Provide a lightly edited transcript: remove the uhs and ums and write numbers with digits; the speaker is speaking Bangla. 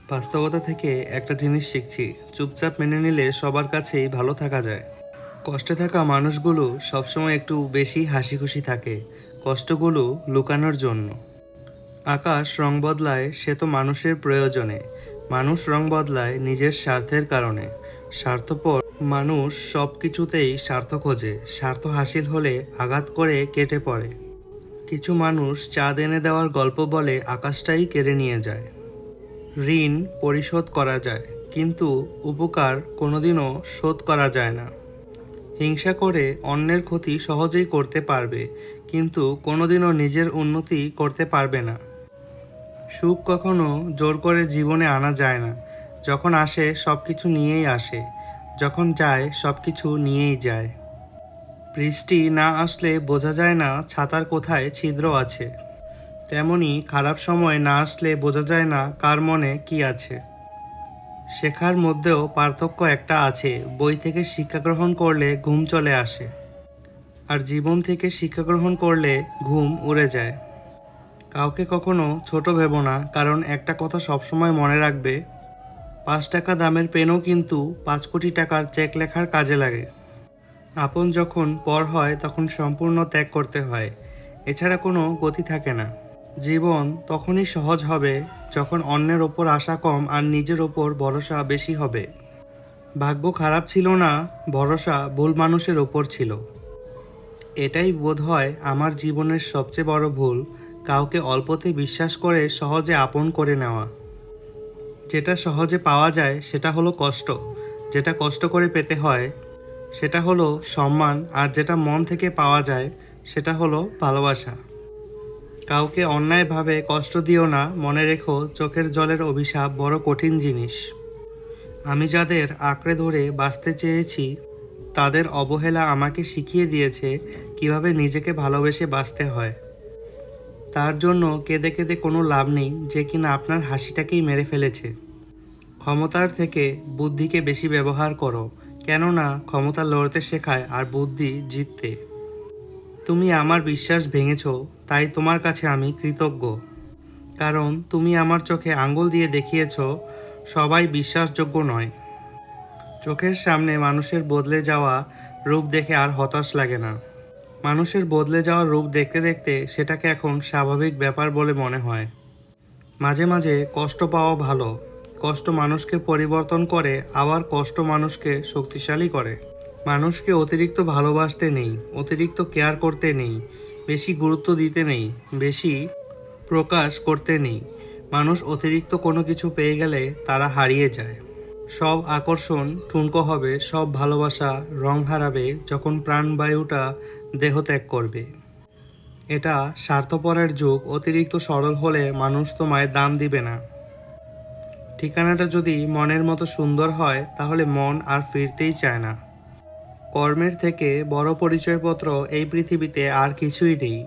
বাস্তবতা থেকে একটা জিনিস শিখছি, চুপচাপ মেনে নিলে সবার কাছেই ভালো থাকা যায়। কষ্টে থাকা মানুষগুলো সবসময় একটু বেশি হাসি খুশি থাকে, কষ্টগুলো লুকানোর জন্য। আকাশ রং বদলায় সে তো মানুষের প্রয়োজনে, মানুষ রং বদলায় নিজের স্বার্থের কারণে। স্বার্থপর মানুষ সব কিছুতেই স্বার্থ খোঁজে, স্বার্থ হাসিল হলে আঘাত করে কেটে পড়ে। কিছু মানুষ চাঁদ এনে দেওয়ার গল্প বলে আকাশটাই কেড়ে নিয়ে যায়। ঋণ পরিশোধ করা যায়, কিন্তু উপকার কোনোদিনও শোধ করা যায় না। হিংসা করে অন্যের ক্ষতি সহজেই করতে পারবে, কিন্তু কোনোদিনও নিজের উন্নতি করতে পারবে না। সুখ কখনো জোর করে জীবনে আনা যায় না। যখন আসে সব কিছু নিয়েই আসে, যখন যায় সব কিছু নিয়েই যায়। বৃষ্টি না আসলে বোঝা যায় না ছাতার কোথায় ছিদ্র আছে। তেমনি খারাপ সময় না আসলে বোঝা যায় না কার মনে কি আছে। শেখার মধ্যেও পার্থক্য একটা আছে, বই থেকে শিক্ষা গ্রহণ করলে ঘুম চলে আসে, আর জীবন থেকে শিক্ষা গ্রহণ করলে ঘুম উড়ে যায়। কাউকে কখনো ছোট ভেবো না, কারণ একটা কথা সবসময় মনে রাখবে, 5 টাকা দামের পেনও কিন্তু 5 কোটি টাকার চেক লেখার কাজে লাগে। আপন যখন পর হয় তখন সম্পূর্ণ ত্যাগ করতে হয়, এছাড়া কোনো গতি থাকে না। জীবন তখনই সহজ হবে যখন অন্যের ওপর আশা কম আর নিজের ওপর ভরসা বেশি হবে। ভাগ্য খারাপ ছিল না, ভরসা ভুল মানুষের ওপর ছিল। এটাই বোধহয় আমার জীবনের সবচেয়ে বড় ভুল, কাউকে অল্পতে বিশ্বাস করে সহজে আপন করে নেওয়া। যেটা সহজে পাওয়া যায় সেটা হলো কষ্ট, যেটা কষ্ট করে পেতে হয় সেটা হলো সম্মান, আর যেটা মন থেকে পাওয়া যায় সেটা হলো ভালোবাসা। কাউকে অন্যায়ভাবে কষ্ট দিও না, মনে রেখো চোখের জলের অভিশাপ বড় কঠিন জিনিস। আমি যাদের আঁকড়ে ধরে বাঁচতে চেয়েছি তাদের অবহেলা আমাকে শিখিয়ে দিয়েছে কিভাবে নিজেকে ভালোবেসে বাঁচতে হয়। তার জন্য কেঁদে কেঁদে কোনো লাভ নেই, যে কিনা আপনার হাসিটাকেই মেরে ফেলেছে। ক্ষমতার থেকে বুদ্ধিকে বেশি ব্যবহার করো, কেননা ক্ষমতা লড়তে শেখায় আর বুদ্ধি জিততে। তুমি আমার বিশ্বাস ভেঙেছো, তাই তোমার কাছে আমি কৃতজ্ঞ। কারণ তুমি আমার চোখে আঙ্গুল দিয়ে দেখিয়েছো সবাই বিশ্বাসযোগ্য নয়। চোখের সামনে মানুষের বদলে যাওয়া রূপ দেখে আর হতাশ লাগে না। মানুষের বদলে যাওয়া রূপ দেখতে দেখতে সেটাকে এখন স্বাভাবিক ব্যাপার বলে মনে হয়। মাঝে মাঝে কষ্ট পাওয়া ভালো, কষ্ট মানুষকে পরিবর্তন করে, আবার কষ্ট মানুষকে শক্তিশালী করে। মানুষকে অতিরিক্ত ভালোবাসতে নেই, অতিরিক্ত কেয়ার করতে নেই, বেশি গুরুত্ব দিতে নেই, বেশি প্রকাশ করতে নেই। মানুষ অতিরিক্ত কোনো কিছু পেয়ে গেলে তারা হারিয়ে যায়। সব আকর্ষণ ঠুনকো হবে, সব ভালোবাসা রং হারাবে যখন প্রাণবায়ুটা দেহত্যাগ করবে। এটা স্বার্থপরের যুগ, অতিরিক্ত সরল হলে মানুষ তোমায় দাম দিবে না। ঠিকানাটা যদি মনের মতো সুন্দর হয় তাহলে মন আর ফিরতেই চায় না। কর্মের থেকে বড় পরিচয়পত্র এই পৃথিবীতে আর কিছুই নেই।